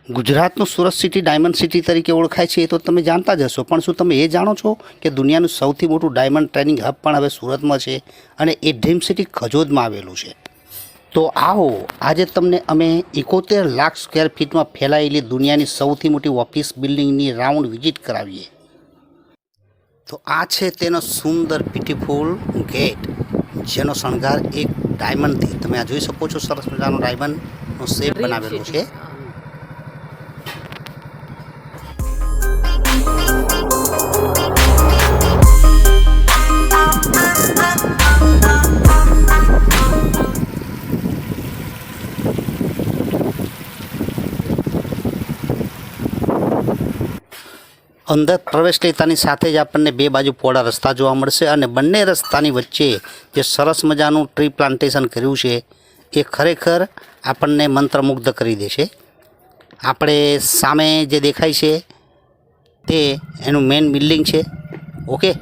ગુજરાતનું Surat city diamond city તરીકે ઓળખાય છે એ તો તમે જાણતા જ હશો, પણ શું તમે એ જાણો છો કે દુનિયાનું સૌથી મોટું ડાયમંડ ટ્રેનિંગ હબ પણ હવે સુરતમાં છે અને એ ડ્રીમ સિટી ખજોદમાં આવેલું છે। તો આવો આજે તમને અમે 71 લાખ સ્ક્વેર ફીટમાં ફેલાયેલી દુનિયાની સૌથી મોટી ઓફિસ બિલ્ડિંગની રાઉન્ડ વિઝિટ કરાવીએ। તો આ છે તેનો સુંદર બ્યુટીફુલ ગેટ, જેનો શણગાર એક ડાયમંડથી તમે આ જોઈ શકો છો। સરસ મજાનો ડાયમંડનો શેપ બનાવેલો છે। અંદર પ્રવેશ લેતાની સાથે જ આપણને બે બાજુ પહોળા રસ્તા જોવા મળશે અને બંને રસ્તાની વચ્ચે જે સરસ મજાનું ટ્રી પ્લાન્ટેશન કર્યું છે એ ખરેખર આપણને મંત્રમુગ્ધ કરી દેશે। આપણે સામે જે દેખાય છે તે એનું મેઇન બિલ્ડિંગ છે। ઓકે,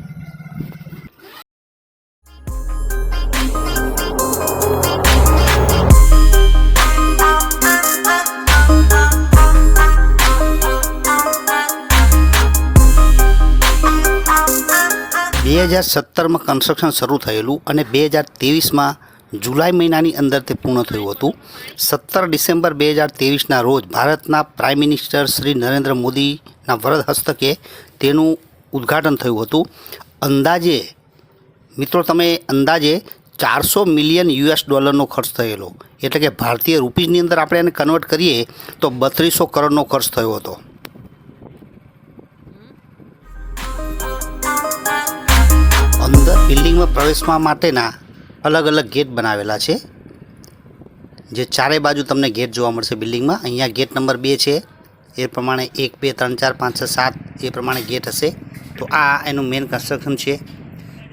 બે 2017માં કન્સ્ટ્રક્શન શરૂ થયેલું અને 2023માં જુલાઈ મહિનાની અંદર તે પૂર્ણ થયું હતું। 17 ડિસેમ્બર 2023ના રોજ ભારતના પ્રાઇમ મિનિસ્ટર શ્રી નરેન્દ્ર મોદીના વરદ હસ્તકે તેનું ઉદ્ઘાટન થયું હતું। અંદાજે મિત્રો તમે અંદાજે 400 મિલિયન US ડોલરનો ખર્ચ થયેલો, એટલે કે ભારતીય રૂપીઝની અંદર આપણે એને કન્વર્ટ કરીએ તો 3200 કરોડનો ખર્ચ થયો હતો। અંદર બિલ્ડિંગમાં પ્રવેશવા માટેના અલગ અલગ ગેટ બનાવેલા છે, જે ચારે બાજુ તમને ગેટ જોવા મળશે બિલ્ડિંગમાં। અહીંયા ગેટ નંબર 2 છે, એ પ્રમાણે 1 2 3 4 5 6 7 એ પ્રમાણે ગેટ હશે। તો આ એનું મેઇન કન્સ્ટ્રક્શન છે।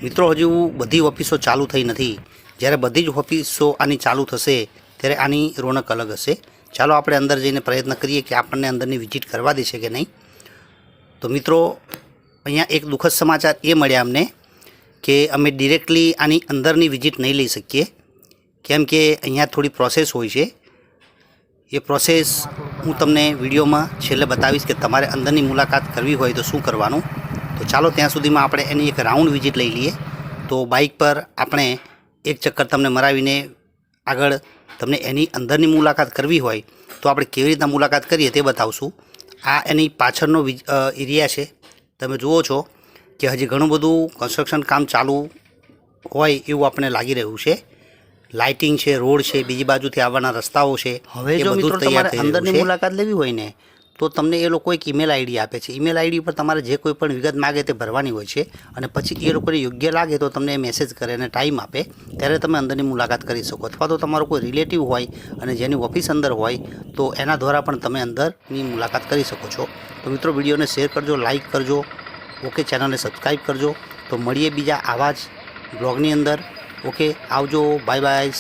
મિત્રો હજુ બધી ઓફિસો ચાલુ થઈ નથી, જ્યારે બધી જ ઓફિસો આની ચાલુ થશે ત્યારે આની રોનક અલગ હશે। ચાલો આપણે અંદર જઈને પ્રયત્ન કરીએ કે આપણને અંદરની વિઝિટ કરવા દેશે કે નહીં। તો મિત્રો અહીંયા એક દુઃખદ સમાચાર એ મળ્યા અમને કે અમે ડિરેક્ટલી આની અંદરની વિઝિટ નહીં લઈ શકીએ, કેમ કે અહીંયા થોડી પ્રોસેસ હોય છે। એ પ્રોસેસ હું તમને વિડીયોમાં છેલ્લે બતાવીશ કે તમારે અંદરની મુલાકાત કરવી હોય તો શું કરવાનું। તો ચાલો ત્યાં સુધીમાં આપણે એની એક રાઉન્ડ વિઝિટ લઈ લઈએ। તો બાઇક પર આપણે એક ચક્કર તમને મરાવીને આગળ તમને એની અંદરની મુલાકાત કરવી હોય તો આપણે કેવી રીતના મુલાકાત કરીએ તે બતાવશું। આ એની પાછળનો એરિયા છે, તમે જુઓ છો કે હજી ઘણું બધું કન્સ્ટ્રક્શન કામ ચાલુ હોય એવું આપણને લાગી રહ્યું છે। લાઇટિંગ છે, રોડ છે, બીજી બાજુથી આવવાના રસ્તાઓ છે। હવે જો મિત્રો તમારે અંદરની મુલાકાત લેવી હોય ને તો તમને એ લોકો એક ઈમેલ આઈડી આપે છે। ઈમેલ આઈડી પર તમારે જે કોઈ પણ વિગત માગે તે ભરવાની હોય છે અને પછી એ લોકોને યોગ્ય લાગે તો તમને મેસેજ કરે અને ટાઈમ આપે, ત્યારે તમે અંદરની મુલાકાત કરી શકો। અથવા તો તમારો કોઈ રિલેટિવ હોય અને જેની ઓફિસ અંદર હોય તો એના દ્વારા પણ તમે અંદરની મુલાકાત કરી શકો છો। તો મિત્રો વિડીયોને શેર કરજો, લાઇક કરજો, ઓકે, ચેનલને સબસ્ક્રાઈબ કરજો। તો મળીએ બીજા આવા જ બ્લોગની અંદર। ઓકે, આવજો, બાય બાય।